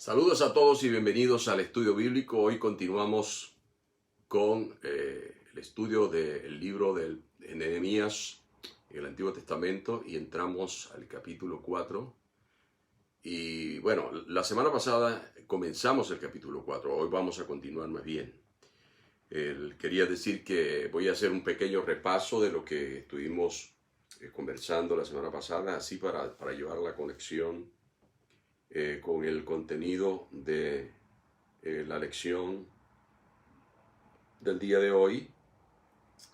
Saludos a todos y bienvenidos al estudio bíblico. Hoy continuamos con el estudio del libro de Nehemías en el Antiguo Testamento y entramos al capítulo 4. Y bueno, la semana pasada comenzamos el capítulo 4, hoy vamos a continuar más bien. Quería decir que voy a hacer un pequeño repaso de lo que estuvimos conversando la semana pasada, así para llevar la conexión con el contenido de la lección del día de hoy.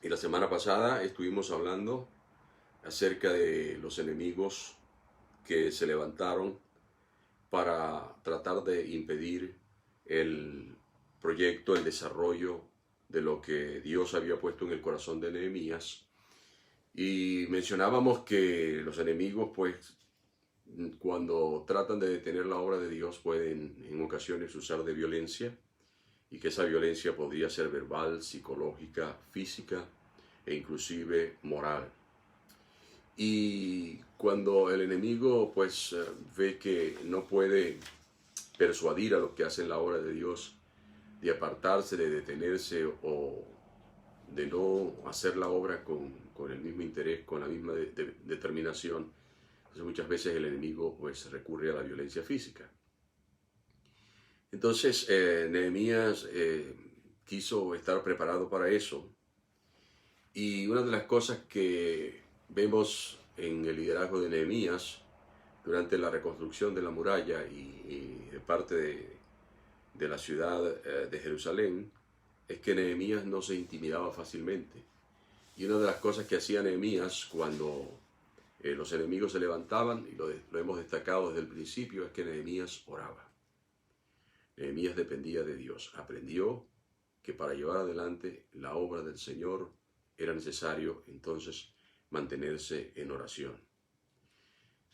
Y la semana pasada estuvimos hablando acerca de los enemigos que se levantaron para tratar de impedir el proyecto, el desarrollo de lo que Dios había puesto en el corazón de Nehemías. Y mencionábamos que los enemigos, pues, cuando tratan de detener la obra de Dios, pueden en ocasiones usar de violencia, y que esa violencia podría ser verbal, psicológica, física e inclusive moral. Y cuando el enemigo pues ve que no puede persuadir a los que hacen la obra de Dios de apartarse, de detenerse o de no hacer la obra con el mismo interés, con la misma determinación, entonces muchas veces el enemigo pues recurre a la violencia física. Entonces Nehemías quiso estar preparado para eso, y una de las cosas que vemos en el liderazgo de Nehemías durante la reconstrucción de la muralla y de parte de la ciudad de Jerusalén es que Nehemías no se intimidaba fácilmente. Y una de las cosas que hacía Nehemías cuando los enemigos se levantaban, y lo hemos destacado desde el principio, es que Nehemías oraba. Nehemías dependía de Dios. Aprendió que para llevar adelante la obra del Señor era necesario entonces mantenerse en oración.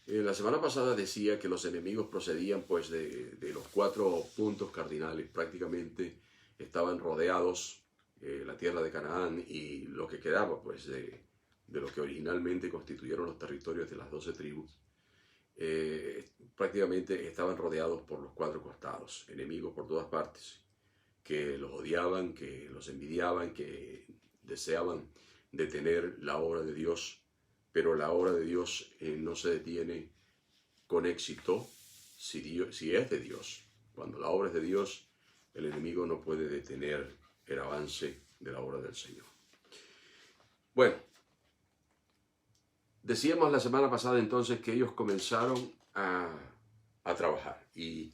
La semana pasada decía que los enemigos procedían pues de los 4 puntos cardinales. Prácticamente estaban rodeados la tierra de Canaán y lo que quedaba pues de lo que originalmente constituyeron los territorios de las 12 tribus. Prácticamente estaban rodeados por los 4 costados, enemigos por todas partes, que los odiaban, que los envidiaban, que deseaban detener la obra de Dios, pero la obra de Dios no se detiene con éxito si es de Dios. Cuando la obra es de Dios, el enemigo no puede detener el avance de la obra del Señor. Bueno, decíamos la semana pasada entonces que ellos comenzaron a trabajar, y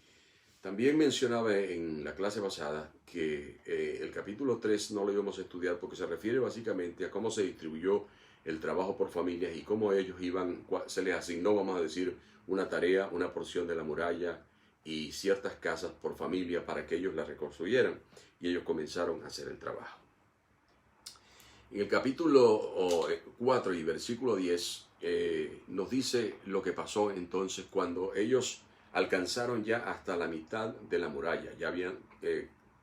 también mencionaba en la clase pasada que el capítulo 3 no lo íbamos a estudiar porque se refiere básicamente a cómo se distribuyó el trabajo por familias y cómo ellos se les asignó, vamos a decir, una tarea, una porción de la muralla y ciertas casas por familia para que ellos la reconstruyeran, y ellos comenzaron a hacer el trabajo. En el capítulo 4 y versículo 10 nos dice lo que pasó entonces cuando ellos alcanzaron ya hasta la mitad de la muralla. Ya habían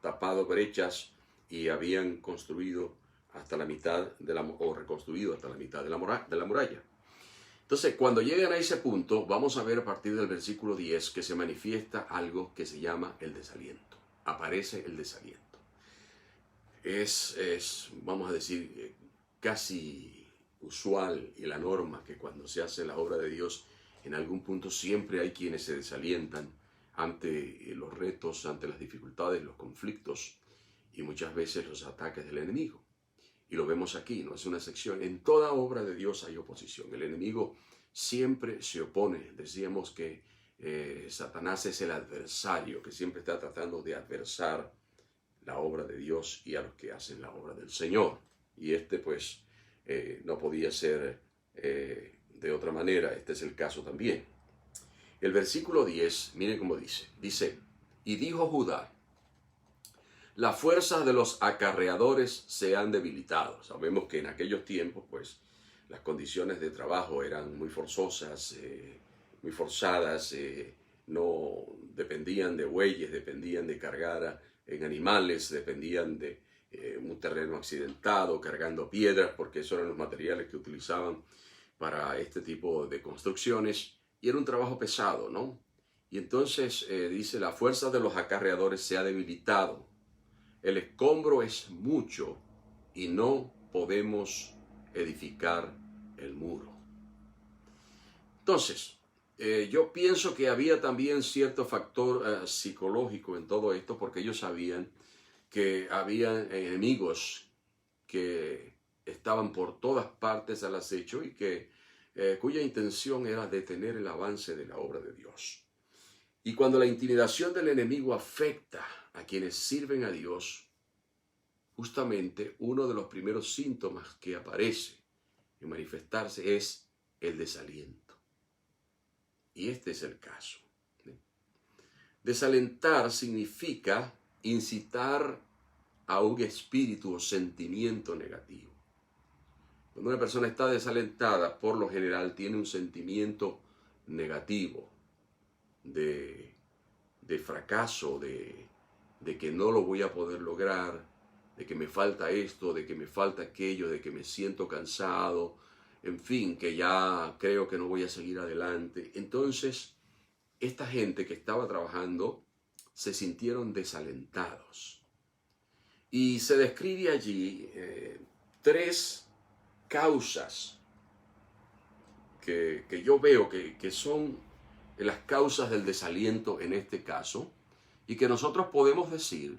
tapado brechas y habían construido hasta la mitad o reconstruido hasta la mitad de la muralla. Entonces, cuando llegan a ese punto, vamos a ver a partir del versículo 10 que se manifiesta algo que se llama el desaliento. Aparece el desaliento. Es vamos a decir, casi usual y la norma que cuando se hace la obra de Dios, en algún punto siempre hay quienes se desalientan ante los retos, ante las dificultades, los conflictos y muchas veces los ataques del enemigo. Y lo vemos aquí, no es una excepción. En toda obra de Dios hay oposición. El enemigo siempre se opone. Decíamos que Satanás es el adversario que siempre está tratando de adversar la obra de Dios y a los que hacen la obra del Señor. Y pues no podía ser de otra manera. Este es el caso también. El versículo 10, miren cómo dice, y dijo Judá, las fuerzas de los acarreadores se han debilitado. Sabemos que en aquellos tiempos, pues, las condiciones de trabajo eran muy forzosas, muy forzadas, no dependían de bueyes, dependían de cargar en animales, dependían de un terreno accidentado, cargando piedras, porque esos eran los materiales que utilizaban para este tipo de construcciones, y era un trabajo pesado, ¿no? Y entonces dice, la fuerza de los acarreadores se ha debilitado. El escombro es mucho y no podemos edificar el muro. Entonces, yo pienso que había también cierto factor psicológico en todo esto, porque ellos sabían que había enemigos que estaban por todas partes al acecho y que cuya intención era detener el avance de la obra de Dios. Y cuando la intimidación del enemigo afecta a quienes sirven a Dios, justamente uno de los primeros síntomas que aparece en manifestarse es el desaliento. Y este es el caso. Desalentar significa incitar a un espíritu o sentimiento negativo. Cuando una persona está desalentada, por lo general tiene un sentimiento negativo de fracaso, de que no lo voy a poder lograr, de que me falta esto, de que me falta aquello, de que me siento cansado, en fin, que ya creo que no voy a seguir adelante. Entonces, esta gente que estaba trabajando se sintieron desalentados. Y se describe allí 3 causas que yo veo que son las causas del desaliento en este caso, y que nosotros podemos decir,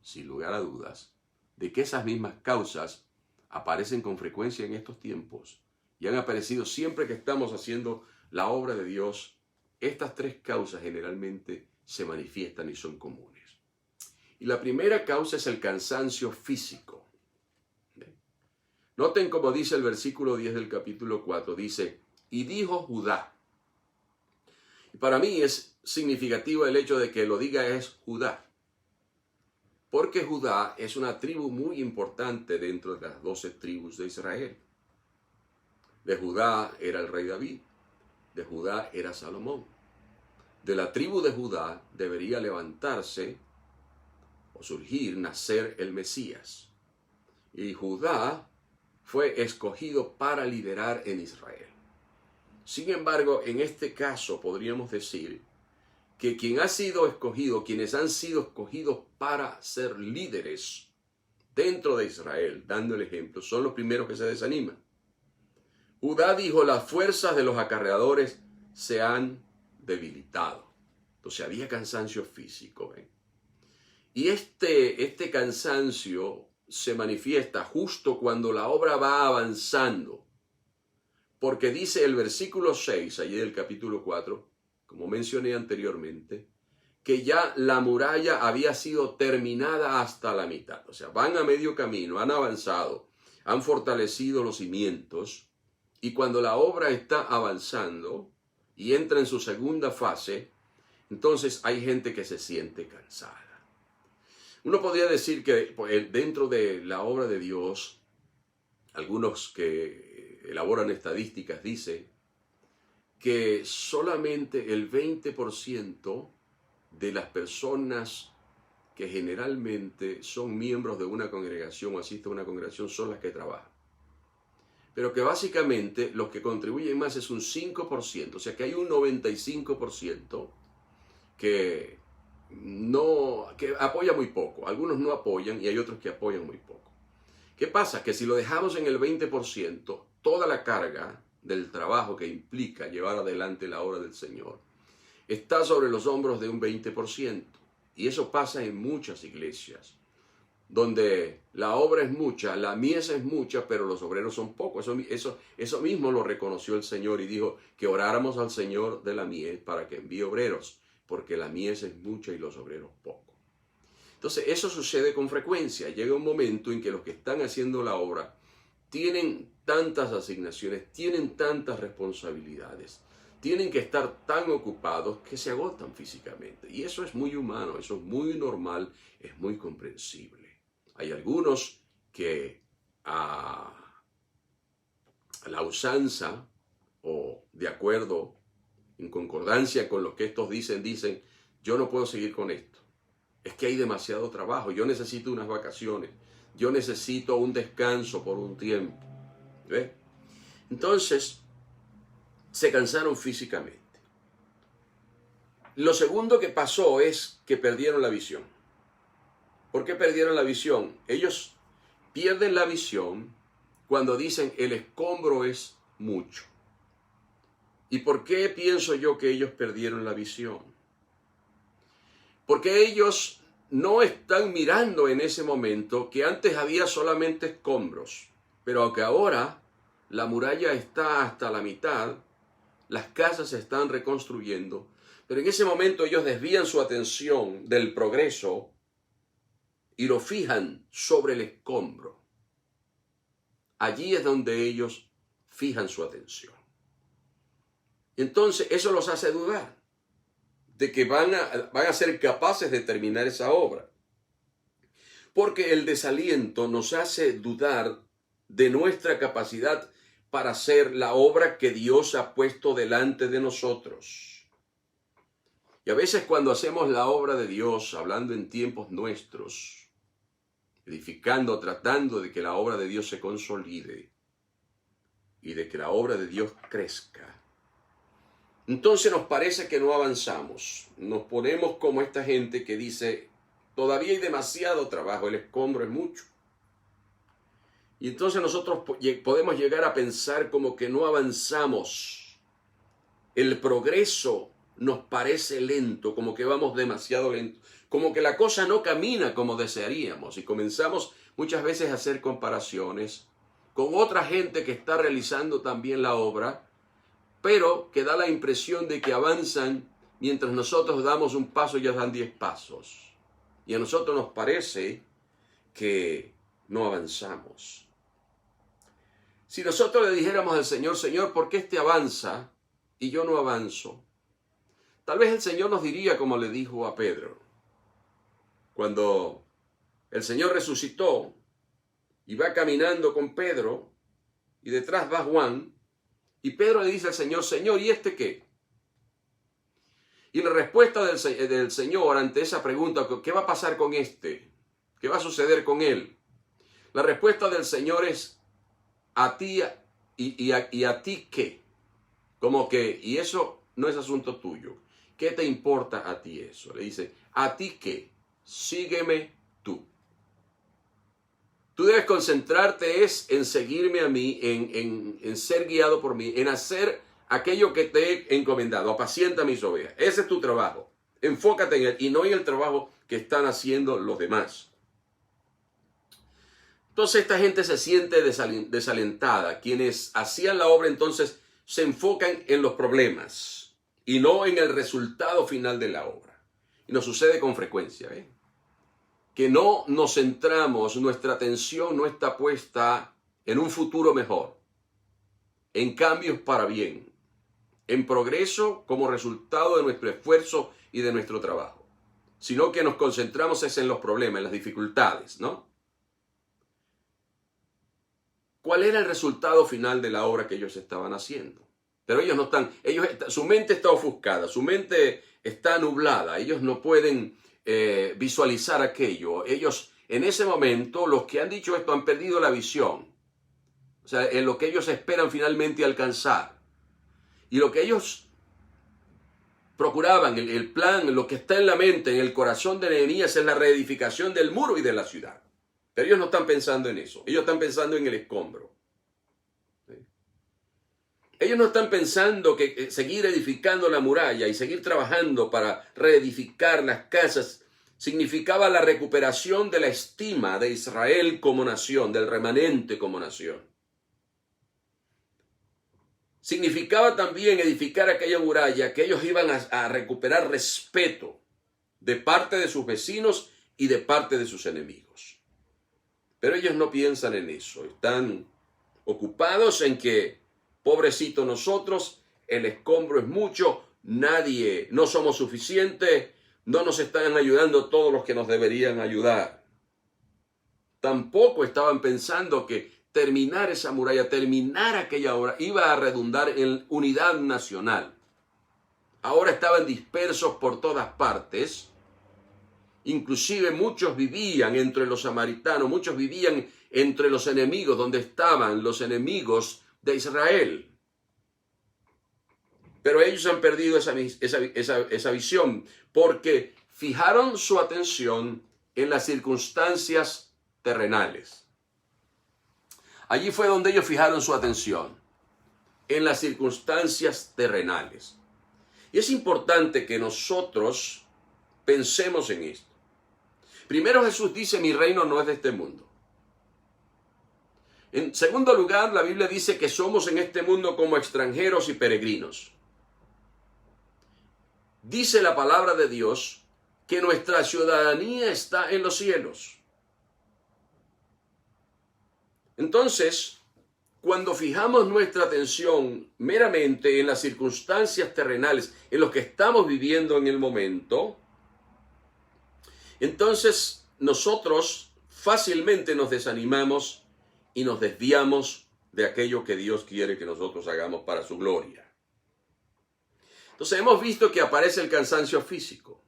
sin lugar a dudas, de que esas mismas causas aparecen con frecuencia en estos tiempos y han aparecido siempre que estamos haciendo la obra de Dios. Estas 3 causas generalmente se manifiestan y son comunes. Y la primera causa es el cansancio físico. Noten como dice el versículo 10 del capítulo 4, dice, y dijo Judá. Y para mí es significativo el hecho de que lo diga es Judá, porque Judá es una tribu muy importante dentro de las 12 tribus de Israel. De Judá era el rey David, de Judá era Salomón. De la tribu de Judá debería levantarse o surgir, nacer el Mesías. Y Judá fue escogido para liderar en Israel. Sin embargo, en este caso podríamos decir que quien ha sido escogido, quienes han sido escogidos para ser líderes dentro de Israel, dando el ejemplo, son los primeros que se desaniman. Judá dijo, las fuerzas de los acarreadores se han debilitado. Entonces había cansancio físico. Y este cansancio se manifiesta justo cuando la obra va avanzando. Porque dice el versículo 6, allí del capítulo 4, como mencioné anteriormente, que ya la muralla había sido terminada hasta la mitad. O sea, van a medio camino, han avanzado, han fortalecido los cimientos, y cuando la obra está avanzando y entra en su segunda fase, entonces hay gente que se siente cansada. Uno podría decir que dentro de la obra de Dios, algunos que elaboran estadísticas dicen que solamente el 20% de las personas que generalmente son miembros de una congregación o asisten a una congregación son las que trabajan. Pero que básicamente los que contribuyen más es un 5%, o sea que hay un 95% que apoya muy poco. Algunos no apoyan y hay otros que apoyan muy poco. ¿Qué pasa? Que si lo dejamos en el 20%, toda la carga del trabajo que implica llevar adelante la obra del Señor está sobre los hombros de un 20%. Y eso pasa en muchas iglesias, donde la obra es mucha, la mies es mucha, pero los obreros son pocos. Eso mismo lo reconoció el Señor y dijo que oráramos al Señor de la mies para que envíe obreros, porque la mies es mucha y los obreros pocos. Entonces eso sucede con frecuencia. Llega un momento en que los que están haciendo la obra tienen tantas asignaciones, tienen tantas responsabilidades, tienen que estar tan ocupados que se agotan físicamente. Y eso es muy humano, eso es muy normal, es muy comprensible. Hay algunos que a la usanza o de acuerdo, en concordancia con lo que estos dicen, yo no puedo seguir con esto. Es que hay demasiado trabajo, yo necesito unas vacaciones, yo necesito un descanso por un tiempo. ¿Ve? Entonces, se cansaron físicamente. Lo segundo que pasó es que perdieron la visión. ¿Por qué perdieron la visión? Ellos pierden la visión cuando dicen el escombro es mucho. ¿Y por qué pienso yo que ellos perdieron la visión? Porque ellos no están mirando en ese momento que antes había solamente escombros, pero aunque ahora la muralla está hasta la mitad, las casas se están reconstruyendo, pero en ese momento ellos desvían su atención del progreso y lo fijan sobre el escombro. Allí es donde ellos fijan su atención. Entonces eso los hace dudar de que van a ser capaces de terminar esa obra. Porque el desaliento nos hace dudar de nuestra capacidad para hacer la obra que Dios ha puesto delante de nosotros. Y a veces cuando hacemos la obra de Dios, hablando en tiempos nuestros, edificando, tratando de que la obra de Dios se consolide y de que la obra de Dios crezca, entonces nos parece que no avanzamos. Nos ponemos como esta gente que dice, todavía hay demasiado trabajo, el escombro es mucho. Y entonces nosotros podemos llegar a pensar como que no avanzamos. El progreso nos parece lento, como que vamos demasiado lento, como que la cosa no camina como desearíamos. Y comenzamos muchas veces a hacer comparaciones con otra gente que está realizando también la obra, pero que da la impresión de que avanzan mientras nosotros damos un paso, ellos dan 10 pasos. Y a nosotros nos parece que no avanzamos. Si nosotros le dijéramos al Señor, Señor, ¿por qué este avanza y yo no avanzo? Tal vez el Señor nos diría como le dijo a Pedro. Cuando el Señor resucitó y va caminando con Pedro y detrás va Juan, y Pedro le dice al Señor, Señor, ¿y este qué? Y la respuesta del Señor ante esa pregunta, ¿qué va a pasar con este? ¿Qué va a suceder con él? La respuesta del Señor es, a ti y a ti qué. Como que, y eso no es asunto tuyo. ¿Qué te importa a ti eso? Le dice, a ti qué, sígueme tú. Tú debes concentrarte en seguirme a mí, en ser guiado por mí, en hacer aquello que te he encomendado. Apacienta mis ovejas. Ese es tu trabajo. Enfócate en él y no en el trabajo que están haciendo los demás. Entonces esta gente se siente desalentada. Quienes hacían la obra entonces se enfocan en los problemas y no en el resultado final de la obra. Y nos sucede con frecuencia, que no nos centramos, nuestra atención no está puesta en un futuro mejor, en cambios para bien, en progreso como resultado de nuestro esfuerzo y de nuestro trabajo, sino que nos concentramos es en los problemas, en las dificultades, ¿no? ¿Cuál era el resultado final de la obra que ellos estaban haciendo? Pero ellos no están, su mente está ofuscada, su mente está nublada, ellos no pueden visualizar aquello. Ellos, en ese momento, los que han dicho esto han perdido la visión. O sea, en lo que ellos esperan finalmente alcanzar. Y lo que ellos procuraban, el plan, lo que está en la mente, en el corazón de Nehemías, es la reedificación del muro y de la ciudad. Pero ellos no están pensando en eso. Ellos están pensando en el escombro. Ellos no están pensando que seguir edificando la muralla y seguir trabajando para reedificar las casas significaba la recuperación de la estima de Israel como nación, del remanente como nación. Significaba también edificar aquella muralla que ellos iban a recuperar respeto de parte de sus vecinos y de parte de sus enemigos. Pero ellos no piensan en eso, están ocupados en que, pobrecito nosotros, el escombro es mucho, no somos suficientes, no nos están ayudando todos los que nos deberían ayudar. Tampoco estaban pensando que terminar esa muralla, terminar aquella obra, iba a redundar en unidad nacional. Ahora estaban dispersos por todas partes. Inclusive muchos vivían entre los samaritanos, muchos vivían entre los enemigos, donde estaban los enemigos de Israel. Pero ellos han perdido esa visión porque fijaron su atención en las circunstancias terrenales. Allí fue donde ellos fijaron su atención, en las circunstancias terrenales. Y es importante que nosotros pensemos en esto. Primero Jesús dice, mi reino no es de este mundo. En segundo lugar, la Biblia dice que somos en este mundo como extranjeros y peregrinos. Dice la palabra de Dios que nuestra ciudadanía está en los cielos. Entonces, cuando fijamos nuestra atención meramente en las circunstancias terrenales, en lo que estamos viviendo en el momento, entonces nosotros fácilmente nos desanimamos y nos desviamos de aquello que Dios quiere que nosotros hagamos para su gloria. Entonces hemos visto que aparece el cansancio físico.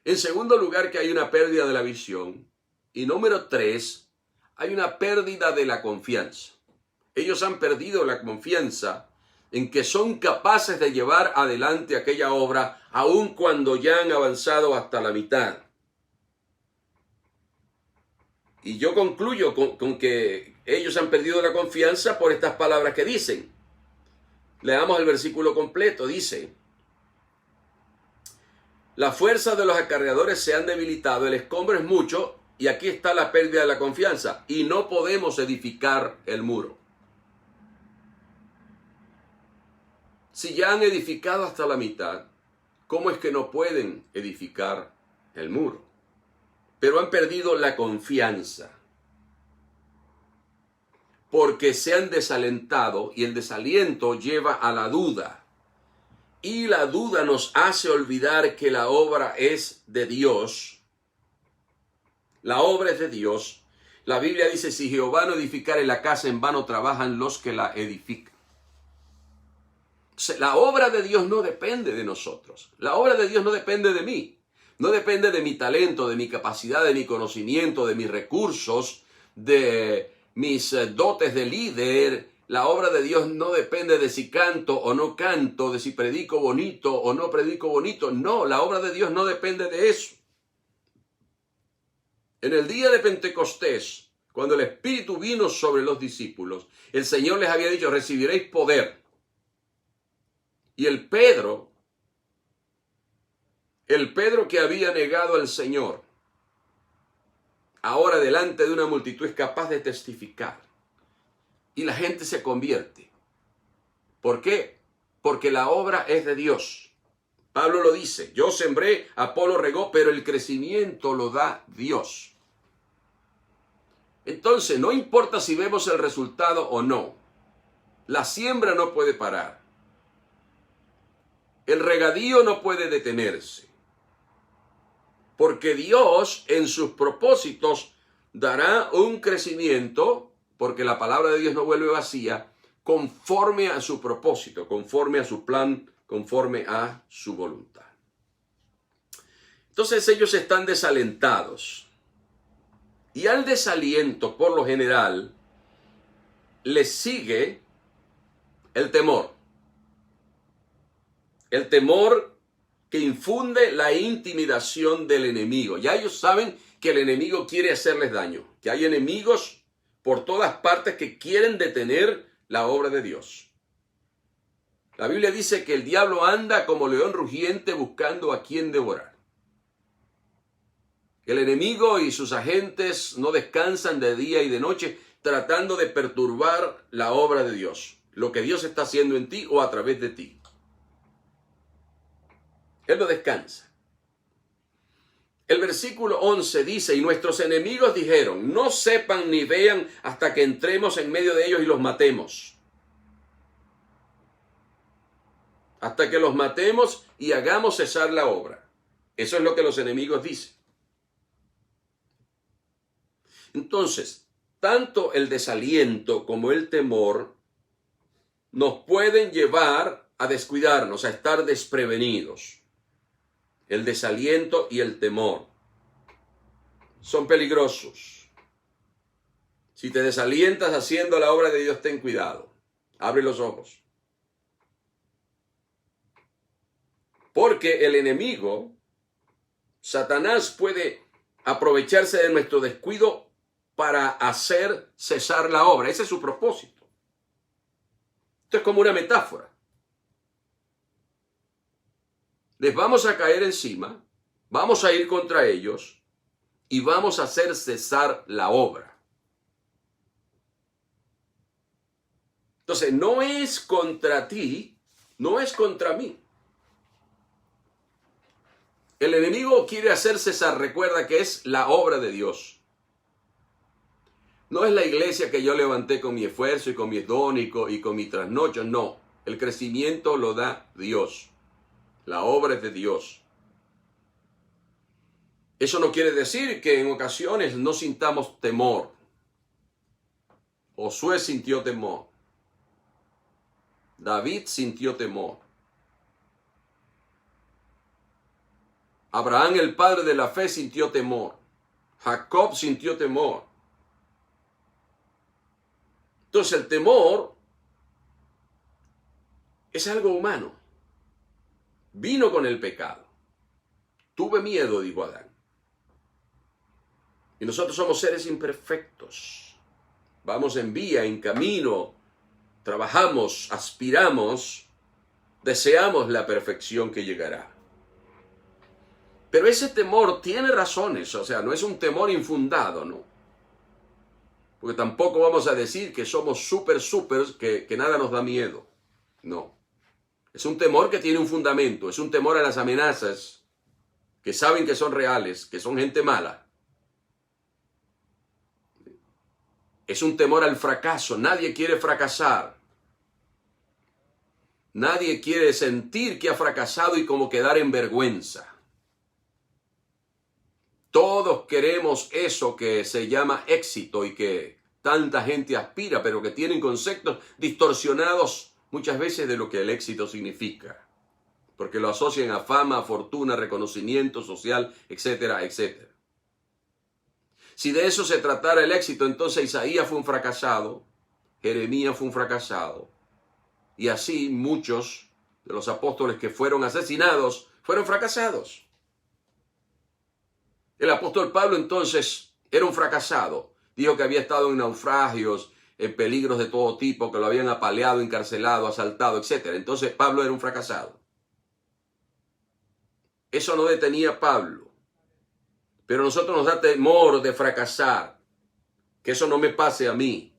En segundo lugar, que hay una pérdida de la visión. Y número 3, hay una pérdida de la confianza. Ellos han perdido la confianza en que son capaces de llevar adelante aquella obra, aun cuando ya han avanzado hasta la mitad. Y yo concluyo con que ellos han perdido la confianza por estas palabras que dicen. Leamos el versículo completo. Dice, la fuerza de los acarreadores se han debilitado, el escombro es mucho, y aquí está la pérdida de la confianza, y no podemos edificar el muro. Si ya han edificado hasta la mitad, ¿cómo es que no pueden edificar el muro? Pero han perdido la confianza, porque se han desalentado y el desaliento lleva a la duda. Y la duda nos hace olvidar que la obra es de Dios. La obra es de Dios. La Biblia dice, si Jehová no edificare la casa, en vano trabajan los que la edifican. La obra de Dios no depende de nosotros. La obra de Dios no depende de mí. No depende de mi talento, de mi capacidad, de mi conocimiento, de mis recursos, de mis dotes de líder. La obra de Dios no depende de si canto o no canto, de si predico bonito o no predico bonito. No, la obra de Dios no depende de eso. En el día de Pentecostés, cuando el Espíritu vino sobre los discípulos, el Señor les había dicho, recibiréis poder. Y el Pedro que había negado al Señor, ahora delante de una multitud es capaz de testificar. Y la gente se convierte. ¿Por qué? Porque la obra es de Dios. Pablo lo dice, yo sembré, Apolo regó, pero el crecimiento lo da Dios. Entonces, no importa si vemos el resultado o no, la siembra no puede parar. El regadío no puede detenerse. Porque Dios en sus propósitos dará un crecimiento, porque la palabra de Dios no vuelve vacía, conforme a su propósito, conforme a su plan, conforme a su voluntad. Entonces ellos están desalentados. Y al desaliento, por lo general, les sigue el temor. El temor que infunde la intimidación del enemigo. Ya ellos saben que el enemigo quiere hacerles daño, que hay enemigos por todas partes que quieren detener la obra de Dios. La Biblia dice que el diablo anda como león rugiente buscando a quien devorar. El enemigo y sus agentes no descansan de día y de noche tratando de perturbar la obra de Dios, lo que Dios está haciendo en ti o a través de ti. Él no descansa. El versículo 11 dice, y nuestros enemigos dijeron, no sepan ni vean hasta que entremos en medio de ellos y los matemos. Hasta que los matemos y hagamos cesar la obra. Eso es lo que los enemigos dicen. Entonces, tanto el desaliento como el temor nos pueden llevar a descuidarnos, a estar desprevenidos. El desaliento y el temor son peligrosos. Si te desalientas haciendo la obra de Dios, ten cuidado. Abre los ojos. Porque el enemigo, Satanás, puede aprovecharse de nuestro descuido para hacer cesar la obra. Ese es su propósito. Esto es como una metáfora. Les vamos a caer encima, vamos a ir contra ellos y vamos a hacer cesar la obra. Entonces, no es contra ti, no es contra mí. El enemigo quiere hacer cesar, recuerda que es la obra de Dios. No es la iglesia que yo levanté con mi esfuerzo y con mis dones y con mis trasnochos, no. El crecimiento lo da Dios. La obra es de Dios. Eso no quiere decir que en ocasiones no sintamos temor. Josué sintió temor. David sintió temor. Abraham, el padre de la fe, sintió temor. Jacob sintió temor. Entonces el temor es algo humano. Vino con el pecado. Tuve miedo, dijo Adán. Y nosotros somos seres imperfectos. Vamos en vía, en camino, trabajamos, aspiramos, deseamos la perfección que llegará. Pero ese temor tiene razones, o sea, no es un temor infundado, ¿no? Porque tampoco vamos a decir que somos súper, que nada nos da miedo. No. Es un temor que tiene un fundamento, es un temor a las amenazas, que saben que son reales, que son gente mala. Es un temor al fracaso, nadie quiere fracasar. Nadie quiere sentir que ha fracasado y como quedar en vergüenza. Todos queremos eso que se llama éxito y que tanta gente aspira, pero que tienen conceptos distorsionados muchas veces de lo que el éxito significa. Porque lo asocian a fama, fortuna, reconocimiento social, etcétera, etcétera. Si de eso se tratara el éxito, entonces Isaías fue un fracasado, Jeremías fue un fracasado, y así muchos de los apóstoles que fueron asesinados fueron fracasados. El apóstol Pablo entonces era un fracasado. Dijo que había estado en naufragios, en peligros de todo tipo, que lo habían apaleado, encarcelado, asaltado, etc. Entonces Pablo era un fracasado. Eso no detenía a Pablo. Pero a nosotros nos da temor de fracasar. Que eso no me pase a mí.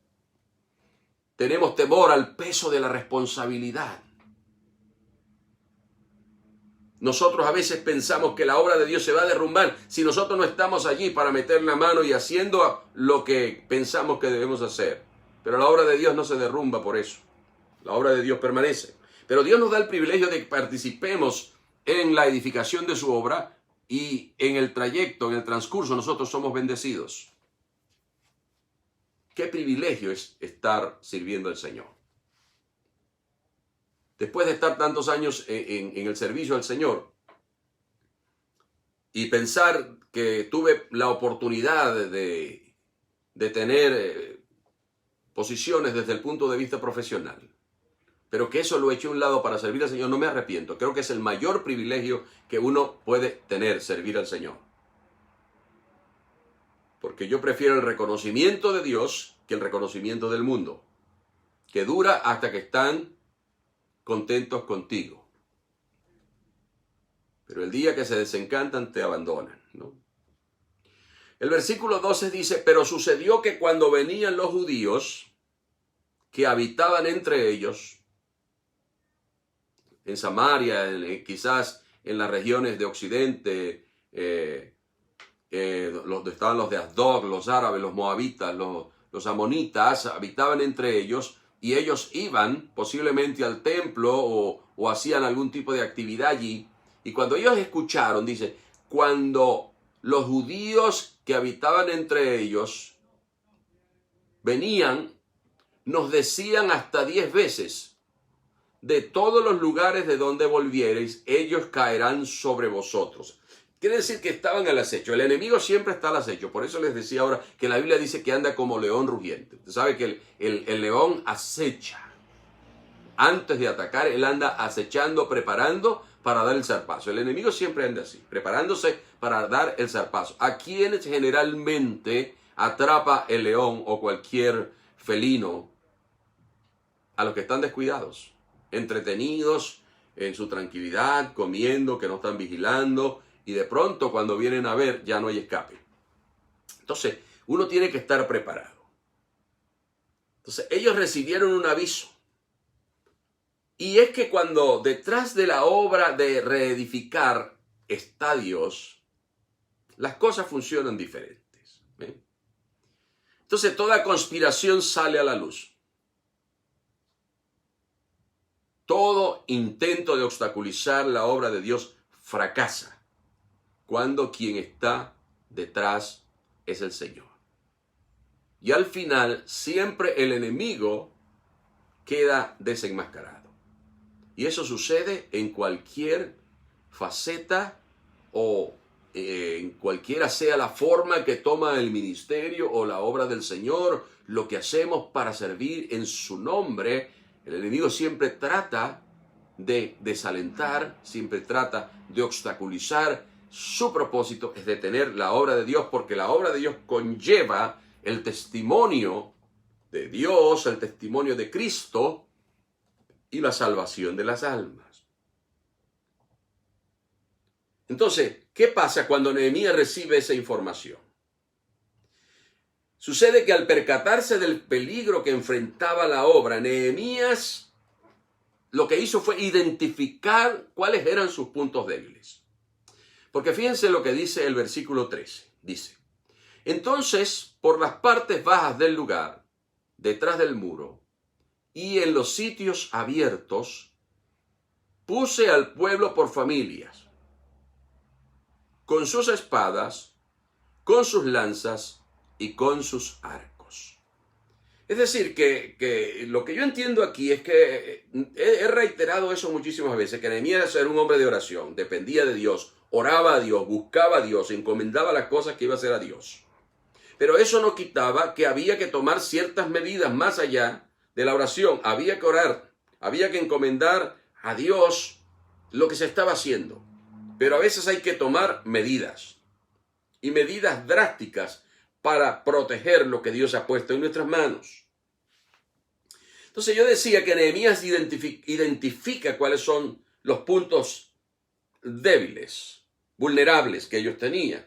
Tenemos temor al peso de la responsabilidad. Nosotros a veces pensamos que la obra de Dios se va a derrumbar si nosotros no estamos allí para meter la mano y haciendo lo que pensamos que debemos hacer. Pero la obra de Dios no se derrumba por eso. La obra de Dios permanece. Pero Dios nos da el privilegio de que participemos en la edificación de su obra y en el trayecto, en el transcurso, nosotros somos bendecidos. Qué privilegio es estar sirviendo al Señor. Después de estar tantos años en el servicio al Señor y pensar que tuve la oportunidad de tener posiciones desde el punto de vista profesional, pero que eso lo eché a un lado para servir al Señor, no me arrepiento. Creo que es el mayor privilegio que uno puede tener, servir al Señor. Porque yo prefiero el reconocimiento de Dios que el reconocimiento del mundo, que dura hasta que están contentos contigo. Pero el día que se desencantan, te abandonan, ¿no? El versículo 12 dice, pero sucedió que cuando venían los judíos que habitaban entre ellos, en Samaria, quizás en las regiones de Occidente, donde estaban los de Asdod, los árabes, los moabitas, los amonitas, habitaban entre ellos, y ellos iban posiblemente al templo o hacían algún tipo de actividad allí. Y cuando ellos escucharon, dice, cuando los judíos que habitaban entre ellos venían, nos decían hasta 10 veces, de todos los lugares de donde volviereis, ellos caerán sobre vosotros. Quiere decir que estaban al acecho. El enemigo siempre está al acecho. Por eso les decía ahora que la Biblia dice que anda como león rugiente. Usted sabe que el león acecha. Antes de atacar, él anda acechando, preparando para dar el zarpazo. El enemigo siempre anda así, preparándose para dar el zarpazo. ¿A quienes generalmente atrapa el león o cualquier felino? A los que están descuidados, entretenidos en su tranquilidad, comiendo, que no están vigilando, y de pronto cuando vienen a ver ya no hay escape. Entonces, uno tiene que estar preparado. Entonces, ellos recibieron un aviso. Y es que cuando detrás de la obra de reedificar estadios, las cosas funcionan diferentes. ¿Ven? Entonces, toda conspiración sale a la luz. Todo intento de obstaculizar la obra de Dios fracasa cuando quien está detrás es el Señor. Y al final siempre el enemigo queda desenmascarado. Y eso sucede en cualquier faceta o en cualquiera sea la forma que toma el ministerio o la obra del Señor, lo que hacemos para servir en su nombre. El enemigo siempre trata de desalentar, siempre trata de obstaculizar. Su propósito es detener la obra de Dios, porque la obra de Dios conlleva el testimonio de Dios, el testimonio de Cristo y la salvación de las almas. Entonces, ¿qué pasa cuando Nehemías recibe esa información? Sucede que al percatarse del peligro que enfrentaba la obra, Nehemías lo que hizo fue identificar cuáles eran sus puntos débiles. Porque fíjense lo que dice el versículo 13. Dice: entonces, por las partes bajas del lugar, detrás del muro, y en los sitios abiertos, puse al pueblo por familias, con sus espadas, con sus lanzas y con sus arcos. Es decir, que lo que yo entiendo aquí es que he reiterado eso muchísimas veces, que Nehemías era un hombre de oración, dependía de Dios, oraba a Dios, buscaba a Dios, encomendaba las cosas que iba a hacer a Dios. Pero eso no quitaba que había que tomar ciertas medidas más allá de la oración. Había que orar, había que encomendar a Dios lo que se estaba haciendo. Pero a veces hay que tomar medidas, y medidas drásticas para proteger lo que Dios ha puesto en nuestras manos. Entonces yo decía que Nehemías identifica cuáles son los puntos débiles, vulnerables que ellos tenían.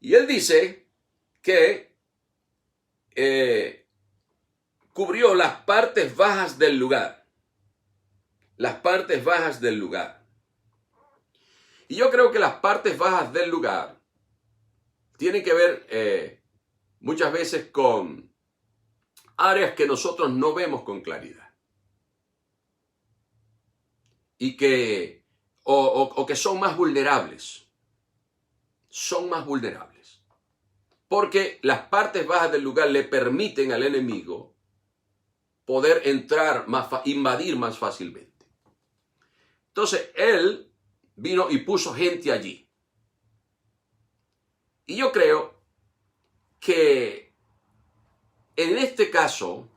Y él dice que cubrió las partes bajas del lugar. Las partes bajas del lugar. Y yo creo que las partes bajas del lugar tienen que ver muchas veces con áreas que nosotros no vemos con claridad. Y que, o que son más vulnerables. Son más vulnerables. Porque las partes bajas del lugar le permiten al enemigo poder entrar, invadir más fácilmente. Entonces, él vino y puso gente allí. Y yo creo que en este caso,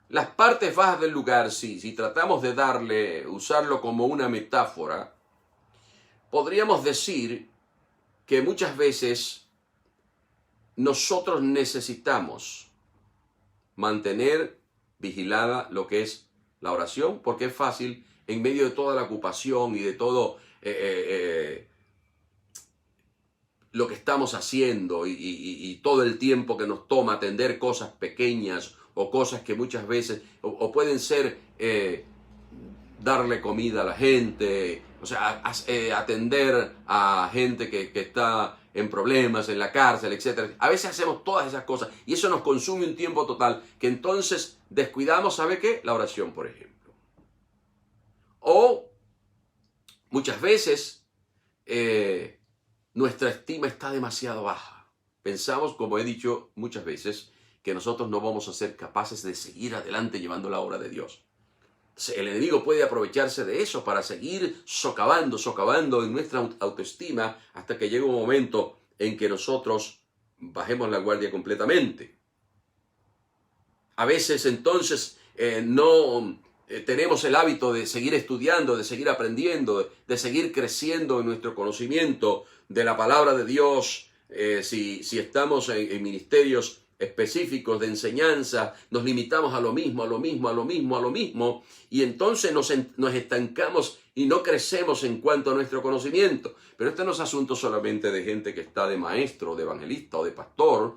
las partes bajas del lugar, si tratamos de usarlo como una metáfora, podríamos decir que muchas veces nosotros necesitamos mantener vigilada lo que es la oración, porque es fácil en medio de toda la ocupación y de todo lo que estamos haciendo y todo el tiempo que nos toma atender cosas pequeñas o cosas que muchas veces o pueden ser darle comida a la gente, o sea, atender a gente que está en problemas, en la cárcel, etc. A veces hacemos todas esas cosas y eso nos consume un tiempo total que entonces descuidamos, ¿sabe qué? La oración, por ejemplo. O muchas veces nuestra estima está demasiado baja. Pensamos, como he dicho muchas veces, que nosotros no vamos a ser capaces de seguir adelante llevando la obra de Dios. El enemigo puede aprovecharse de eso para seguir socavando en nuestra autoestima hasta que llegue un momento en que nosotros bajemos la guardia completamente. A veces entonces no tenemos el hábito de seguir estudiando, de seguir aprendiendo, de seguir creciendo en nuestro conocimiento de la palabra de Dios, si estamos en ministerios específicos de enseñanza, nos limitamos a lo mismo, y entonces nos estancamos y no crecemos en cuanto a nuestro conocimiento. Pero este no es asunto solamente de gente que está de maestro, de evangelista o de pastor.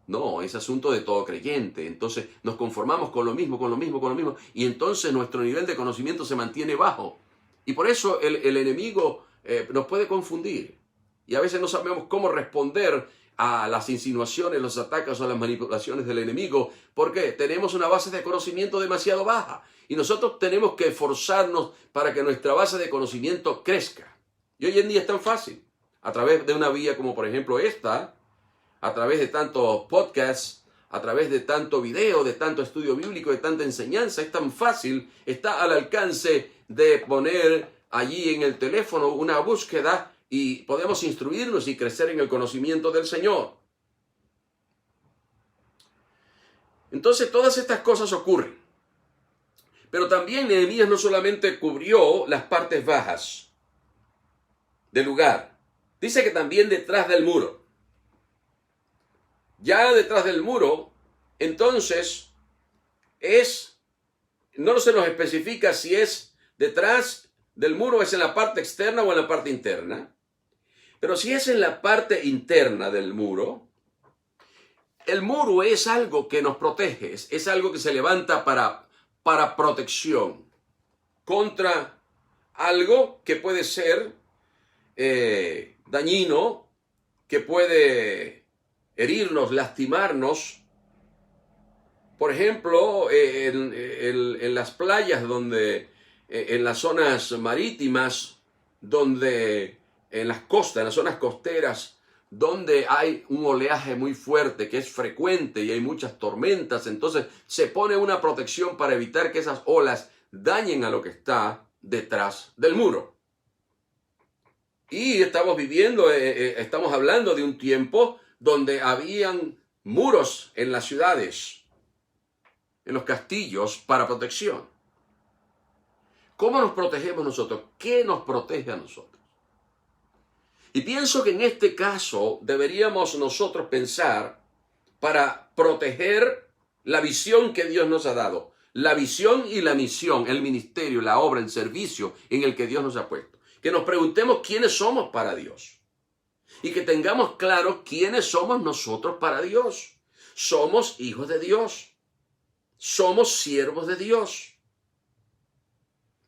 No, es asunto de todo creyente. Entonces nos conformamos con lo mismo, y entonces nuestro nivel de conocimiento se mantiene bajo. Y por eso el enemigo nos puede confundir. Y a veces no sabemos cómo responder a las insinuaciones, los ataques o las manipulaciones del enemigo, porque tenemos una base de conocimiento demasiado baja. Y nosotros tenemos que esforzarnos para que nuestra base de conocimiento crezca. Y hoy en día es tan fácil, a través de una vía como por ejemplo esta, a través de tantos podcasts, a través de tanto video, de tanto estudio bíblico, de tanta enseñanza. Es tan fácil, está al alcance de poner allí en el teléfono una búsqueda y podemos instruirnos y crecer en el conocimiento del Señor. Entonces todas estas cosas ocurren. Pero también Nehemías no solamente cubrió las partes bajas del lugar. Dice que también detrás del muro. Ya detrás del muro, entonces, no se nos especifica si es detrás del muro, es en la parte externa o en la parte interna. Pero si es en la parte interna del muro, el muro es algo que nos protege, es algo que se levanta para protección contra algo que puede ser dañino, que puede herirnos, lastimarnos. Por ejemplo, en las playas en las zonas marítimas, en las costas, en las zonas costeras, donde hay un oleaje muy fuerte que es frecuente y hay muchas tormentas, entonces se pone una protección para evitar que esas olas dañen a lo que está detrás del muro. Y estamos hablando de un tiempo donde habían muros en las ciudades, en los castillos, para protección. ¿Cómo nos protegemos nosotros? ¿Qué nos protege a nosotros? Y pienso que en este caso deberíamos nosotros pensar para proteger la visión que Dios nos ha dado, la visión y la misión, el ministerio, la obra, el servicio en el que Dios nos ha puesto. Que nos preguntemos quiénes somos para Dios y que tengamos claro quiénes somos nosotros para Dios. Somos hijos de Dios, somos siervos de Dios.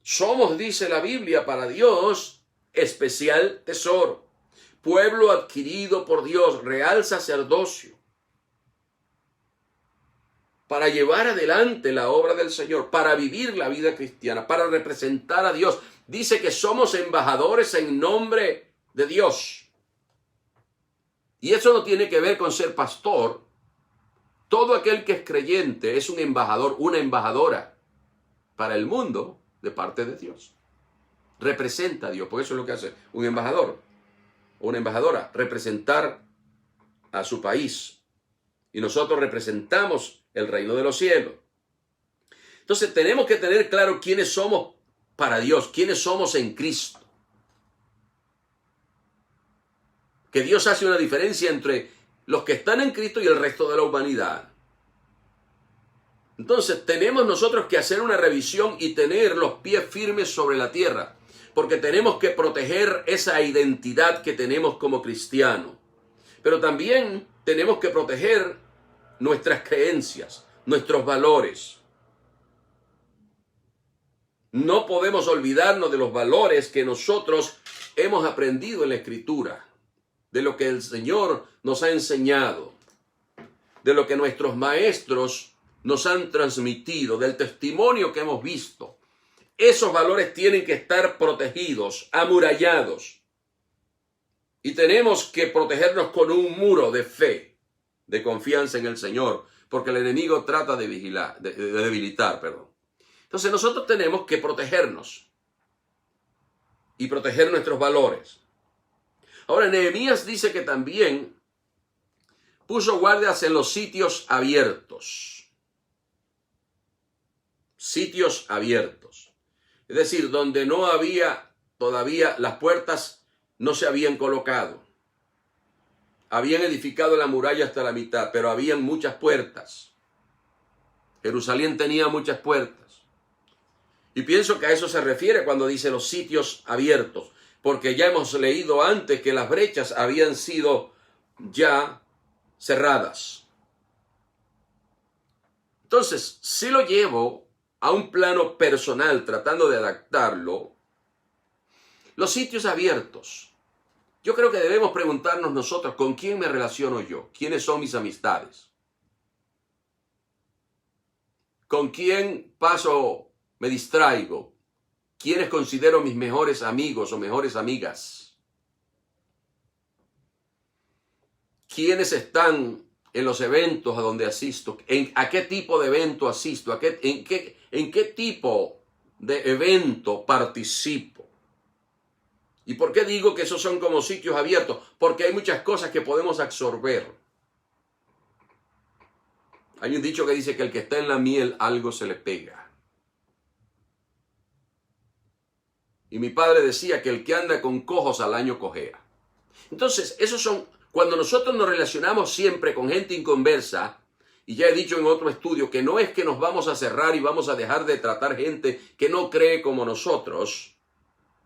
Somos, dice la Biblia, para Dios especial tesoro, pueblo adquirido por Dios, real sacerdocio, para llevar adelante la obra del Señor, para vivir la vida cristiana, para representar a Dios. Dice que somos embajadores en nombre de Dios. Y eso no tiene que ver con ser pastor. Todo aquel que es creyente es un embajador, una embajadora para el mundo de parte de Dios. Representa a Dios, porque eso es lo que hace un embajador o una embajadora, representar a su país. Y nosotros representamos el reino de los cielos. Entonces tenemos que tener claro quiénes somos para Dios, quiénes somos en Cristo. Que Dios hace una diferencia entre los que están en Cristo y el resto de la humanidad. Entonces tenemos nosotros que hacer una revisión y tener los pies firmes sobre la tierra, porque tenemos que proteger esa identidad que tenemos como cristianos. Pero también tenemos que proteger nuestras creencias, nuestros valores. No podemos olvidarnos de los valores que nosotros hemos aprendido en la Escritura, de lo que el Señor nos ha enseñado, de lo que nuestros maestros nos han transmitido, del testimonio que hemos visto. Esos valores tienen que estar protegidos, amurallados. Y tenemos que protegernos con un muro de fe, de confianza en el Señor, porque el enemigo trata de debilitar. Entonces nosotros tenemos que protegernos y proteger nuestros valores. Ahora, Nehemías dice que también puso guardias en los sitios abiertos. sitios abiertos. Es decir, donde no había todavía, las puertas no se habían colocado. Habían edificado la muralla hasta la mitad, pero habían muchas puertas. Jerusalén tenía muchas puertas. Y pienso que a eso se refiere cuando dice los sitios abiertos, porque ya hemos leído antes que las brechas habían sido ya cerradas. Entonces, si lo llevo a un plano personal, tratando de adaptarlo, los sitios abiertos, yo creo que debemos preguntarnos nosotros, ¿con quién me relaciono yo? ¿Quiénes son mis amistades? ¿Con quién me distraigo? ¿Quiénes considero mis mejores amigos o mejores amigas? ¿Quiénes están en los eventos a donde asisto? ¿A qué tipo de evento asisto? ¿En qué tipo de evento participo? ¿Y por qué digo que esos son como sitios abiertos? Porque hay muchas cosas que podemos absorber. Hay un dicho que dice que el que está en la miel algo se le pega. Y mi padre decía que el que anda con cojos al año cojea. Entonces, esos son, cuando nosotros nos relacionamos siempre con gente inconversa, y ya he dicho en otro estudio que no es que nos vamos a cerrar y vamos a dejar de tratar gente que no cree como nosotros,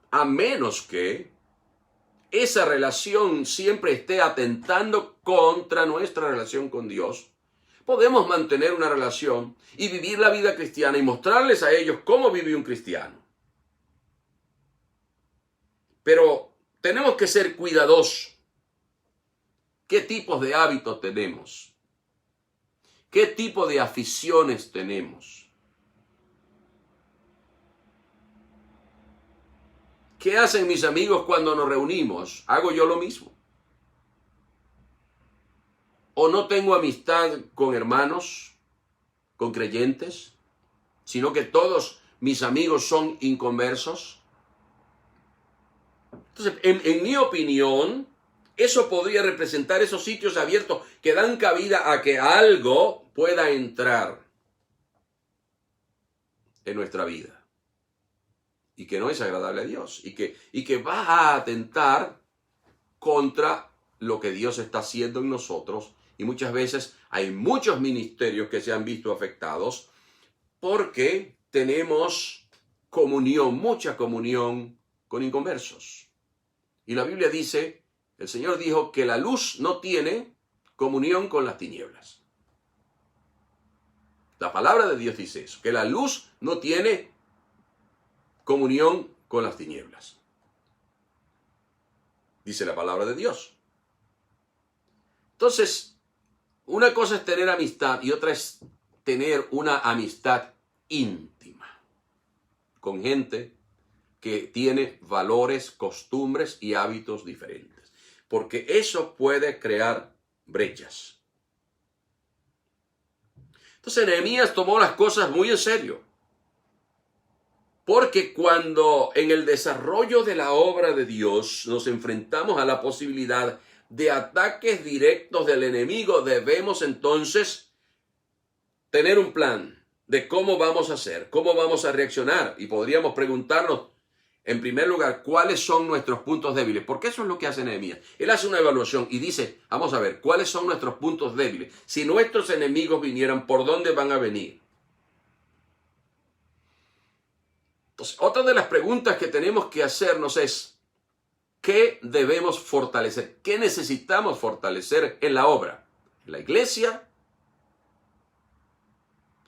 a menos que esa relación siempre esté atentando contra nuestra relación con Dios. Podemos mantener una relación y vivir la vida cristiana y mostrarles a ellos cómo vive un cristiano. Pero tenemos que ser cuidadosos. ¿Qué tipos de hábitos tenemos? ¿Qué tipo de aficiones tenemos? ¿Qué hacen mis amigos cuando nos reunimos? ¿Hago yo lo mismo? ¿O no tengo amistad con hermanos, con creyentes, sino que todos mis amigos son inconversos? Entonces, en mi opinión, eso podría representar esos sitios abiertos que dan cabida a que algo pueda entrar en nuestra vida y que no es agradable a Dios y que va a atentar contra lo que Dios está haciendo en nosotros. Y muchas veces hay muchos ministerios que se han visto afectados porque tenemos comunión, mucha comunión con inconversos. Y la Biblia dice, el Señor dijo que la luz no tiene comunión con las tinieblas. La palabra de Dios dice eso, que la luz no tiene comunión con las tinieblas. Dice la palabra de Dios. Entonces, una cosa es tener amistad y otra es tener una amistad íntima con gente que tiene valores, costumbres y hábitos diferentes. Porque eso puede crear brechas. Entonces Nehemías tomó las cosas muy en serio. Porque cuando en el desarrollo de la obra de Dios nos enfrentamos a la posibilidad de ataques directos del enemigo, debemos entonces tener un plan de cómo vamos a hacer, cómo vamos a reaccionar. Y podríamos preguntarnos, en primer lugar, ¿cuáles son nuestros puntos débiles? Porque eso es lo que hace Nehemías. Él hace una evaluación y dice, vamos a ver, ¿cuáles son nuestros puntos débiles? Si nuestros enemigos vinieran, ¿por dónde van a venir? Entonces, otra de las preguntas que tenemos que hacernos es, ¿qué debemos fortalecer? ¿Qué necesitamos fortalecer en la obra? ¿En la iglesia?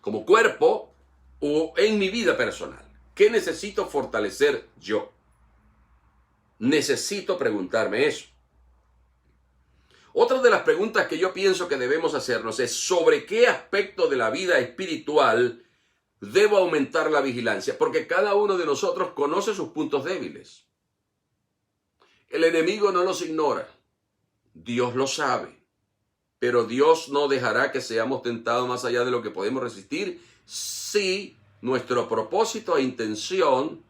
¿Como cuerpo? ¿O en mi vida personal? ¿Qué necesito fortalecer yo? Necesito preguntarme eso. Otra de las preguntas que yo pienso que debemos hacernos es ¿sobre qué aspecto de la vida espiritual debo aumentar la vigilancia? Porque cada uno de nosotros conoce sus puntos débiles. El enemigo no los ignora. Dios lo sabe. Pero Dios no dejará que seamos tentados más allá de lo que podemos resistir si nuestro propósito e intención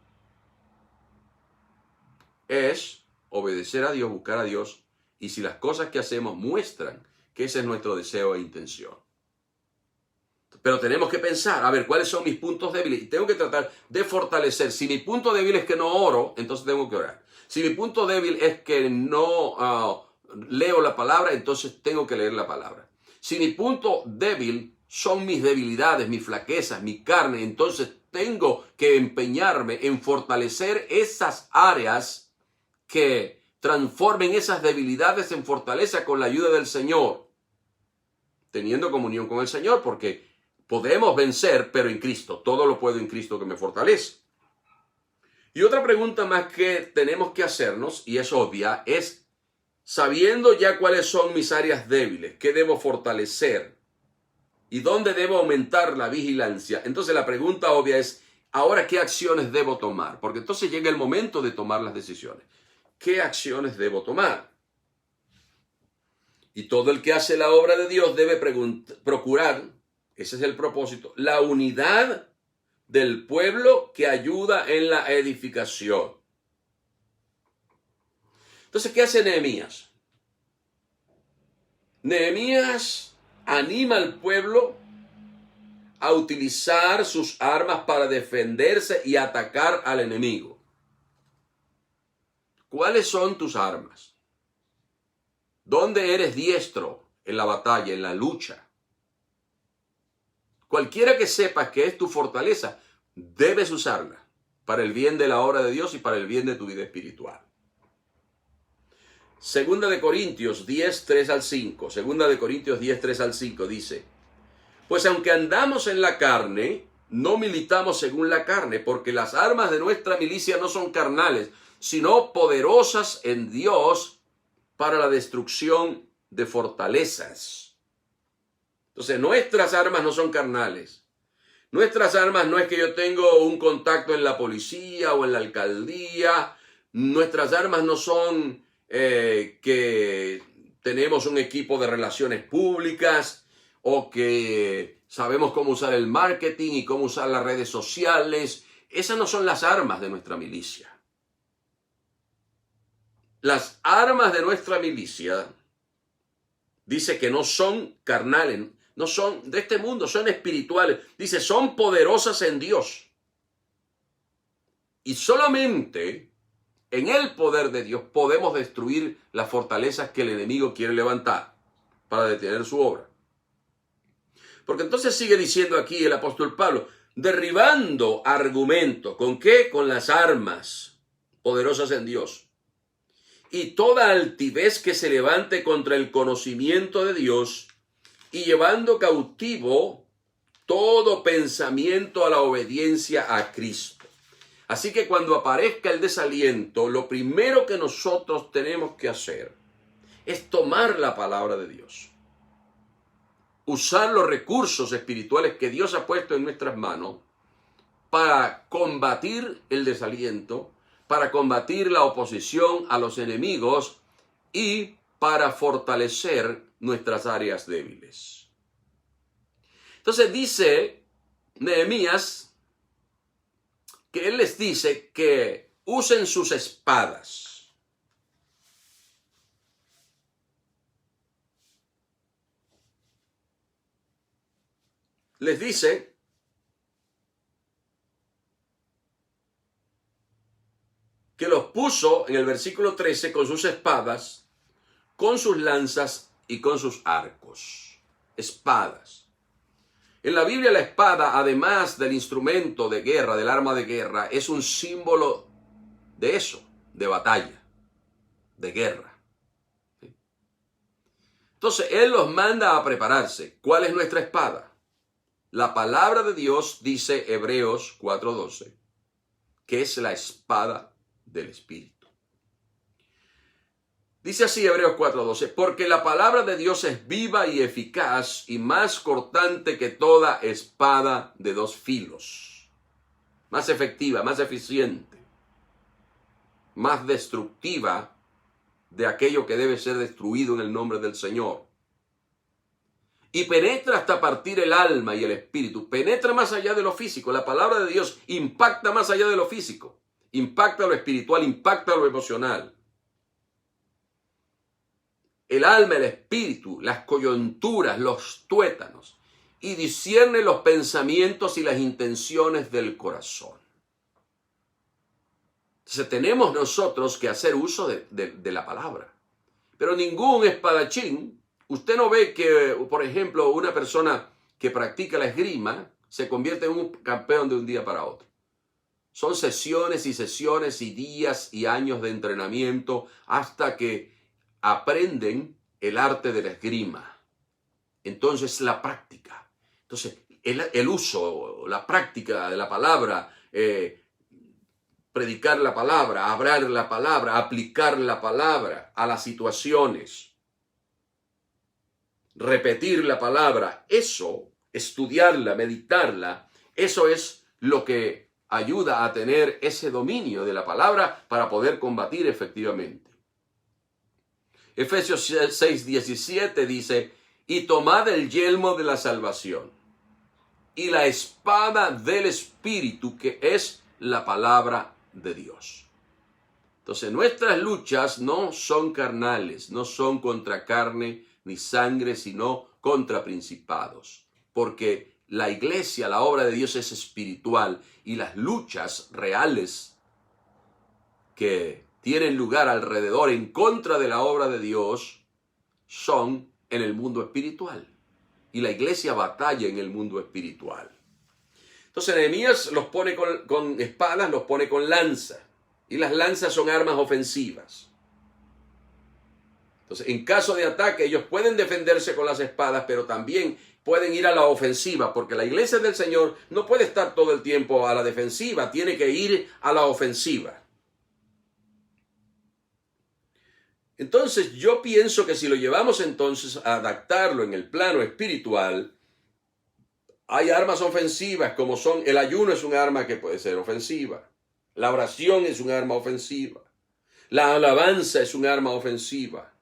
es obedecer a Dios, buscar a Dios, y si las cosas que hacemos muestran que ese es nuestro deseo e intención. Pero tenemos que pensar, a ver, ¿cuáles son mis puntos débiles? Y tengo que tratar de fortalecer. Si mi punto débil es que no oro, entonces tengo que orar. Si mi punto débil es que no leo la palabra, entonces tengo que leer la palabra. Si mi punto débil son mis debilidades, mis flaquezas, mi carne, entonces tengo que empeñarme en fortalecer esas áreas que transformen esas debilidades en fortaleza con la ayuda del Señor, teniendo comunión con el Señor, porque podemos vencer, pero en Cristo. Todo lo puedo en Cristo que me fortalece. Y otra pregunta más que tenemos que hacernos, y es obvia, es sabiendo ya cuáles son mis áreas débiles, qué debo fortalecer y dónde debo aumentar la vigilancia. Entonces la pregunta obvia es, ahora, ¿qué acciones debo tomar? Porque entonces llega el momento de tomar las decisiones. ¿Qué acciones debo tomar? Y todo el que hace la obra de Dios debe procurar, ese es el propósito, la unidad del pueblo que ayuda en la edificación. Entonces, ¿qué hace Nehemías? Nehemías anima al pueblo a utilizar sus armas para defenderse y atacar al enemigo. ¿Cuáles son tus armas? ¿Dónde eres diestro en la batalla, en la lucha? Cualquiera que sepas que es tu fortaleza, debes usarla para el bien de la obra de Dios y para el bien de tu vida espiritual. Segunda de Corintios 10, 3 al 5. Segunda de Corintios 10, 3 al 5 dice: pues aunque andamos en la carne, no militamos según la carne, porque las armas de nuestra milicia no son carnales, sino poderosas en Dios para la destrucción de fortalezas. Entonces, nuestras armas no son carnales. Nuestras armas no es que yo tengo un contacto en la policía o en la alcaldía. Nuestras armas no son que tenemos un equipo de relaciones públicas o que sabemos cómo usar el marketing y cómo usar las redes sociales. Esas no son las armas de nuestra milicia. Las armas de nuestra milicia dice que no son carnales, no son de este mundo, son espirituales. Dice, son poderosas en Dios. Y solamente en el poder de Dios podemos destruir las fortalezas que el enemigo quiere levantar para detener su obra. Porque entonces sigue diciendo aquí el apóstol Pablo, derribando argumentos. ¿Con qué? Con las armas poderosas en Dios. Y toda altivez que se levante contra el conocimiento de Dios, y llevando cautivo todo pensamiento a la obediencia a Cristo. Así que cuando aparezca el desaliento, lo primero que nosotros tenemos que hacer es tomar la palabra de Dios. Usar los recursos espirituales que Dios ha puesto en nuestras manos para combatir el desaliento, para combatir la oposición a los enemigos y para fortalecer nuestras áreas débiles. Entonces dice Nehemías que él les dice que usen sus espadas. Les dice que los puso en el versículo 13 con sus espadas, con sus lanzas y con sus arcos. Espadas. En la Biblia la espada, además del instrumento de guerra, del arma de guerra, es un símbolo de eso, de batalla, de guerra. Entonces, Él los manda a prepararse. ¿Cuál es nuestra espada? La palabra de Dios, dice Hebreos 4:12, que es la espada del Espíritu. Dice así Hebreos 4:12, porque la palabra de Dios es viva y eficaz y más cortante que toda espada de dos filos. Más efectiva, más eficiente, más destructiva de aquello que debe ser destruido en el nombre del Señor. Y penetra hasta partir el alma y el espíritu. Penetra más allá de lo físico. La palabra de Dios impacta más allá de lo físico. Impacta lo espiritual, impacta lo emocional. El alma, el espíritu, las coyunturas, los tuétanos. y discierne los pensamientos y las intenciones del corazón. Entonces tenemos nosotros que hacer uso de la palabra. Pero ningún espadachín, usted no ve que, por ejemplo, una persona que practica la esgrima se convierte en un campeón de un día para otro. Son sesiones y días y años de entrenamiento hasta que aprenden el arte de la esgrima. Entonces la práctica. Entonces el uso, la práctica de la palabra, predicar la palabra, hablar la palabra, aplicar la palabra a las situaciones, repetir la palabra, eso, estudiarla, meditarla, eso es lo que ayuda a tener ese dominio de la palabra para poder combatir efectivamente. Efesios 6:17 dice, y tomad el yelmo de la salvación y la espada del Espíritu, que es la palabra de Dios. Entonces nuestras luchas no son carnales, no son contra carne ni sangre, sino contra principados, porque la iglesia, la obra de Dios es espiritual y las luchas reales que tienen lugar alrededor en contra de la obra de Dios son en el mundo espiritual, y la iglesia batalla en el mundo espiritual. Entonces Nehemías los pone con espadas, los pone con lanza. Y las lanzas son armas ofensivas. Entonces, en caso de ataque, ellos pueden defenderse con las espadas, pero también pueden ir a la ofensiva, porque la iglesia del Señor no puede estar todo el tiempo a la defensiva, tiene que ir a la ofensiva. Entonces, yo pienso que si lo llevamos entonces a adaptarlo en el plano espiritual, hay armas ofensivas como son, el ayuno es un arma que puede ser ofensiva, la oración es un arma ofensiva, la alabanza es un arma ofensiva,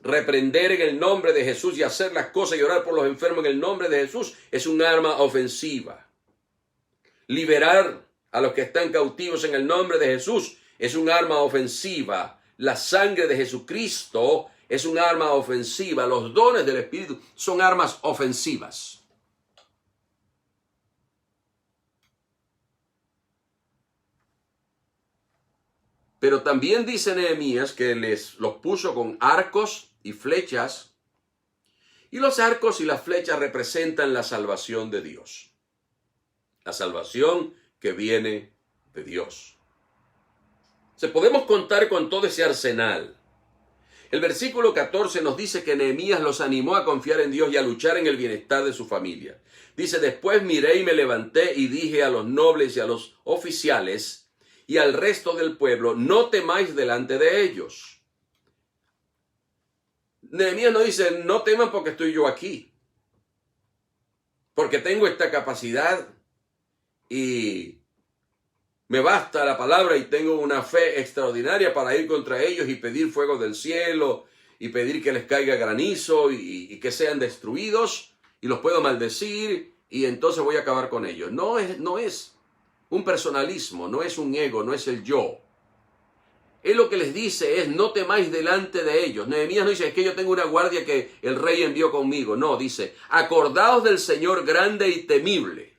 reprender en el nombre de Jesús y hacer las cosas y orar por los enfermos en el nombre de Jesús es un arma ofensiva, liberar a los que están cautivos en el nombre de Jesús es un arma ofensiva, la sangre de Jesucristo es un arma ofensiva. Los dones del Espíritu son armas ofensivas. Pero también dice Nehemías que los puso con arcos y flechas. Y los arcos y las flechas representan la salvación de Dios. La salvación que viene de Dios. Podemos contar con todo ese arsenal. El versículo 14 nos dice que Nehemías los animó a confiar en Dios y a luchar en el bienestar de su familia. Dice, después miré y me levanté y dije a los nobles y a los oficiales y al resto del pueblo, no temáis delante de ellos. Nehemías no dice, no teman porque estoy yo aquí, porque tengo esta capacidad y me basta la palabra y tengo una fe extraordinaria para ir contra ellos y pedir fuego del cielo y pedir que les caiga granizo y que sean destruidos y los puedo maldecir y entonces voy a acabar con ellos. No es un personalismo, no es un ego, no es el yo. Él lo que les dice es, no temáis delante de ellos. Nehemías no dice, es que yo tengo una guardia que el rey envió conmigo. No, dice, acordaos del Señor grande y temible.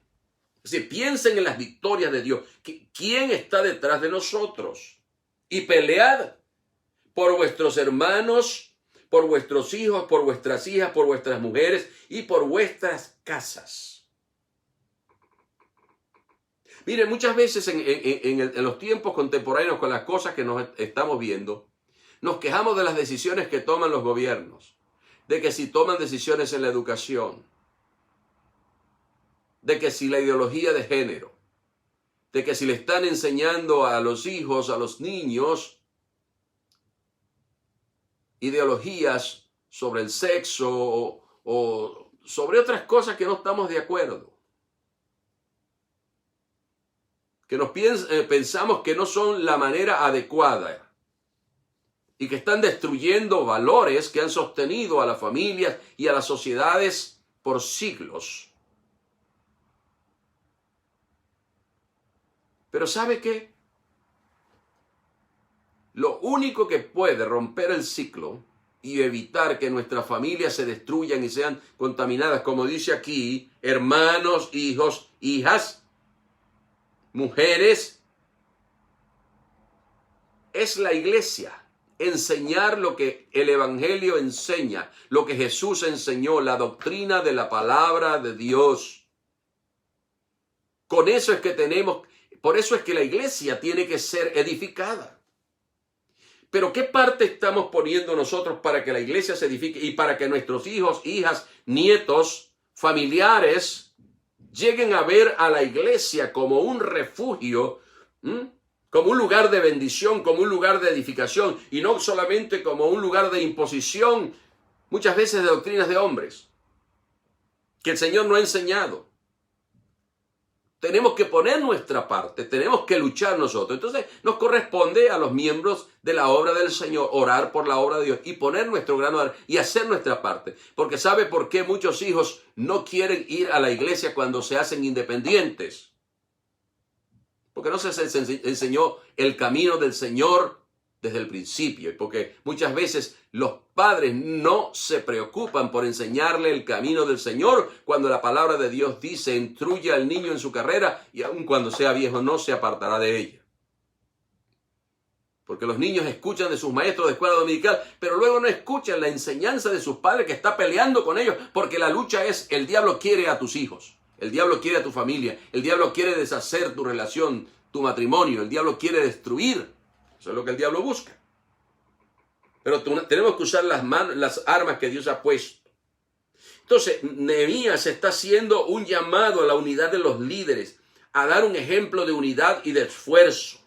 Es decir, piensen en las victorias de Dios. ¿Quién está detrás de nosotros? Y pelead por vuestros hermanos, por vuestros hijos, por vuestras hijas, por vuestras mujeres y por vuestras casas. Miren, muchas veces en los tiempos contemporáneos con las cosas que nos estamos viendo, nos quejamos de las decisiones que toman los gobiernos, de que si toman decisiones en la educación, de que si la ideología de género, de que si le están enseñando a los hijos, a los niños, ideologías sobre el sexo o sobre otras cosas que no estamos de acuerdo. Que pensamos que no son la manera adecuada y que están destruyendo valores que han sostenido a las familias y a las sociedades por siglos. Pero ¿sabe qué? Lo único que puede romper el ciclo y evitar que nuestras familias se destruyan y sean contaminadas, como dice aquí, hermanos, hijos, hijas, mujeres, es la iglesia. Enseñar lo que el Evangelio enseña, lo que Jesús enseñó, la doctrina de la palabra de Dios. Con eso es que por eso es que la iglesia tiene que ser edificada. Pero ¿qué parte estamos poniendo nosotros para que la iglesia se edifique y para que nuestros hijos, hijas, nietos, familiares lleguen a ver a la iglesia como un refugio, como un lugar de bendición, como un lugar de edificación y no solamente como un lugar de imposición, muchas veces de doctrinas de hombres, que el Señor no ha enseñado? Tenemos que poner nuestra parte, tenemos que luchar nosotros. Entonces nos corresponde a los miembros de la obra del Señor orar por la obra de Dios y poner nuestro grano de arena y hacer nuestra parte. Porque ¿sabe por qué muchos hijos no quieren ir a la iglesia cuando se hacen independientes? Porque no se les enseñó el camino del Señor desde el principio. Y porque muchas veces los padres no se preocupan por enseñarle el camino del Señor cuando la palabra de Dios dice, instruye al niño en su carrera y aun cuando sea viejo no se apartará de ella. Porque los niños escuchan de sus maestros de escuela dominical, pero luego no escuchan la enseñanza de sus padres que está peleando con ellos, porque la lucha es, el diablo quiere a tus hijos. El diablo quiere a tu familia, el diablo quiere deshacer tu relación, tu matrimonio, el diablo quiere destruir. Eso es lo que el diablo busca. Pero tenemos que usar las armas que Dios ha puesto. Entonces, Nehemías está haciendo un llamado a la unidad de los líderes, a dar un ejemplo de unidad y de esfuerzo.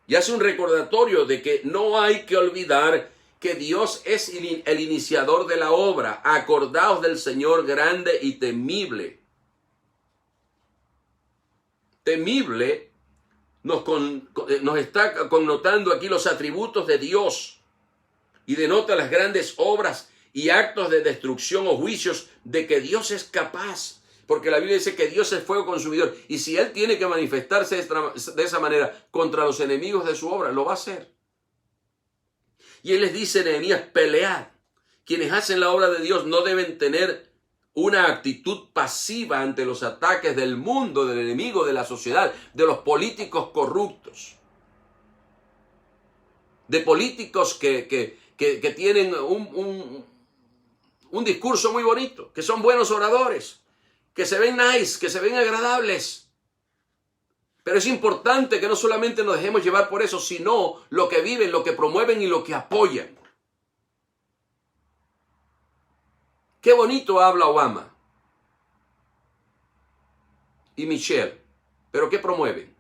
Y hace un recordatorio de que no hay que olvidar que Dios es el iniciador de la obra. Acordaos del Señor grande y temible. Temible nos está connotando aquí los atributos de Dios y denota las grandes obras y actos de destrucción o juicios de que Dios es capaz. Porque la Biblia dice que Dios es fuego consumidor y si Él tiene que manifestarse de esa manera contra los enemigos de su obra, lo va a hacer. Y Él les dice, Nehemías, pelead. Quienes hacen la obra de Dios no deben tener una actitud pasiva ante los ataques del mundo, del enemigo, de la sociedad, de los políticos corruptos. De políticos que tienen un discurso muy bonito, que son buenos oradores, que se ven nice, que se ven agradables. Pero es importante que no solamente nos dejemos llevar por eso, sino lo que viven, lo que promueven y lo que apoyan. Qué bonito habla Obama y Michelle, pero ¿qué promueven?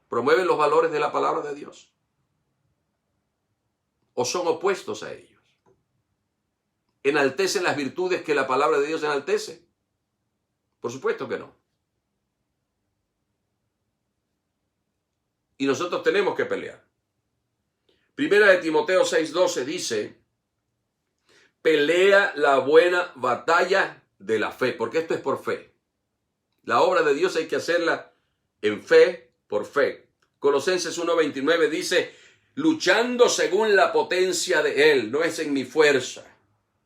¿Promueven los valores de la palabra de Dios? ¿O son opuestos a ellos? ¿Enaltecen las virtudes que la palabra de Dios enaltece? Por supuesto que no. Y nosotros tenemos que pelear. Primera de Timoteo 6:12 dice, pelea la buena batalla de la fe, porque esto es por fe. La obra de Dios hay que hacerla en fe, por fe. Colosenses 1:29 dice, luchando según la potencia de Él, no es en mi fuerza,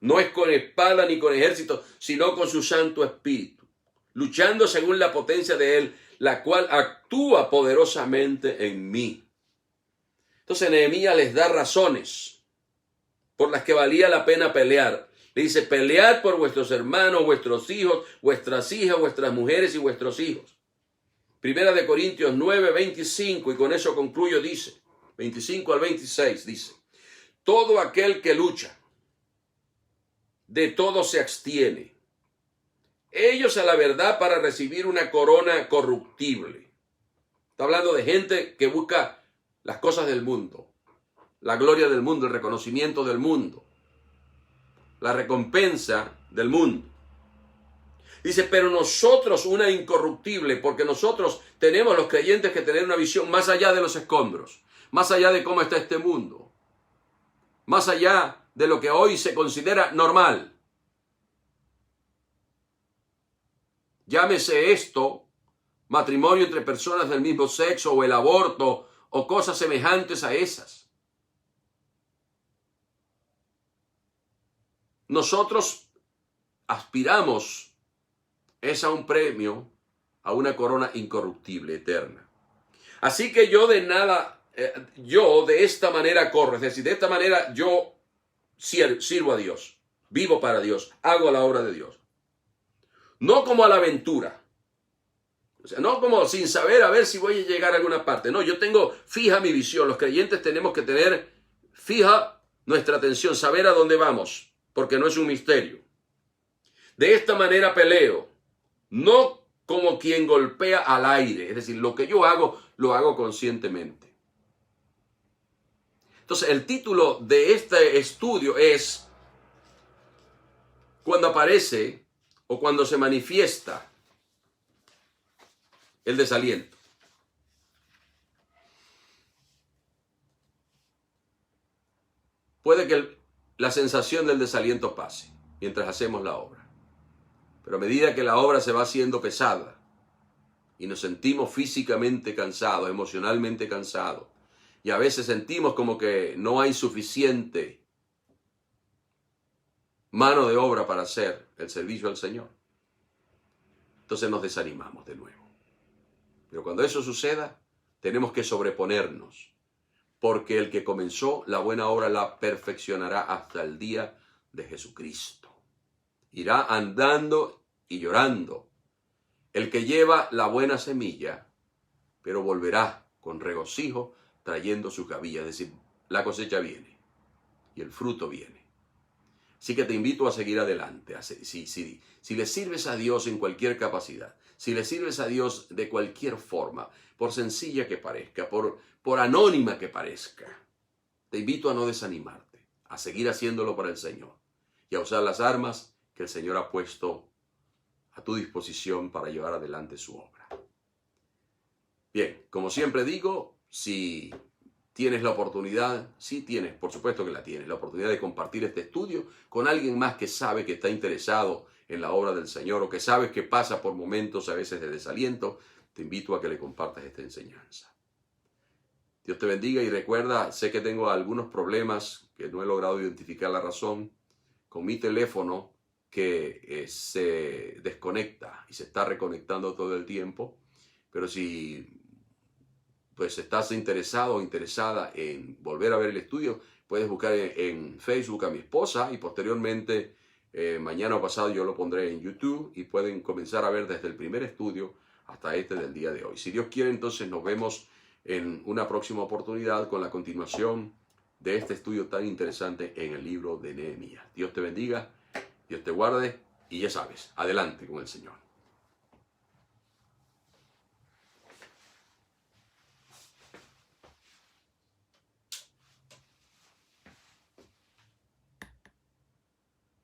no es con espada ni con ejército, sino con su Santo Espíritu. Luchando según la potencia de Él, la cual actúa poderosamente en mí. Entonces Nehemías les da razones por las que valía la pena pelear. Le dice, pelead por vuestros hermanos, vuestros hijos, vuestras hijas, vuestras mujeres y vuestros hijos. Primera de Corintios 9:25, y con eso concluyo, dice, 25 al 26, dice, todo aquel que lucha, de todo se abstiene. Ellos a la verdad para recibir una corona corruptible. Está hablando de gente que busca las cosas del mundo, la gloria del mundo, el reconocimiento del mundo, la recompensa del mundo. Dice, pero nosotros una incorruptible, porque nosotros tenemos los creyentes que tener una visión más allá de los escombros, más allá de cómo está este mundo, más allá de lo que hoy se considera normal. Llámese esto matrimonio entre personas del mismo sexo o el aborto o cosas semejantes a esas. nosotros aspiramos es a un premio, a una corona incorruptible, eterna. Así que yo de esta manera corro, es decir, de esta manera yo sirvo a Dios, vivo para Dios, hago la obra de Dios. No como a la aventura, o sea, no como sin saber a ver si voy a llegar a alguna parte. No, yo tengo fija mi visión. Los creyentes tenemos que tener fija nuestra atención, saber a dónde vamos, porque no es un misterio. De esta manera peleo, no como quien golpea al aire, es decir, lo que yo hago, lo hago conscientemente. Entonces, el título de este estudio es cuando aparece o cuando se manifiesta el desaliento. Puede que la sensación del desaliento pase mientras hacemos la obra. Pero a medida que la obra se va haciendo pesada y nos sentimos físicamente cansados, emocionalmente cansados, y a veces sentimos como que no hay suficiente mano de obra para hacer el servicio al Señor, entonces nos desanimamos de nuevo. Pero cuando eso suceda, tenemos que sobreponernos, porque el que comenzó la buena obra la perfeccionará hasta el día de Jesucristo. Irá andando y llorando el que lleva la buena semilla, pero volverá con regocijo trayendo sus gavillas. Es decir, la cosecha viene y el fruto viene. Así que te invito a seguir adelante. Si le sirves a Dios en cualquier capacidad, si le sirves a Dios de cualquier forma, por sencilla que parezca, por anónima que parezca, te invito a no desanimarte, a seguir haciéndolo para el Señor y a usar las armas que el Señor ha puesto a tu disposición para llevar adelante su obra. Bien, como siempre digo, si tienes la oportunidad, por supuesto que la tienes, la oportunidad de compartir este estudio con alguien más que sabe que está interesado en la obra del Señor o que sabes que pasa por momentos a veces de desaliento, te invito a que le compartas esta enseñanza. Dios te bendiga y recuerda, sé que tengo algunos problemas que no he logrado identificar la razón con mi teléfono que se desconecta y se está reconectando todo el tiempo, pero si pues estás interesado o interesada en volver a ver el estudio, puedes buscar en Facebook a mi esposa y posteriormente mañana o pasado yo lo pondré en YouTube y pueden comenzar a ver desde el primer estudio hasta este del día de hoy. Si Dios quiere, entonces nos vemos en una próxima oportunidad con la continuación de este estudio tan interesante en el libro de Nehemías. Dios te bendiga, Dios te guarde y ya sabes, adelante con el Señor.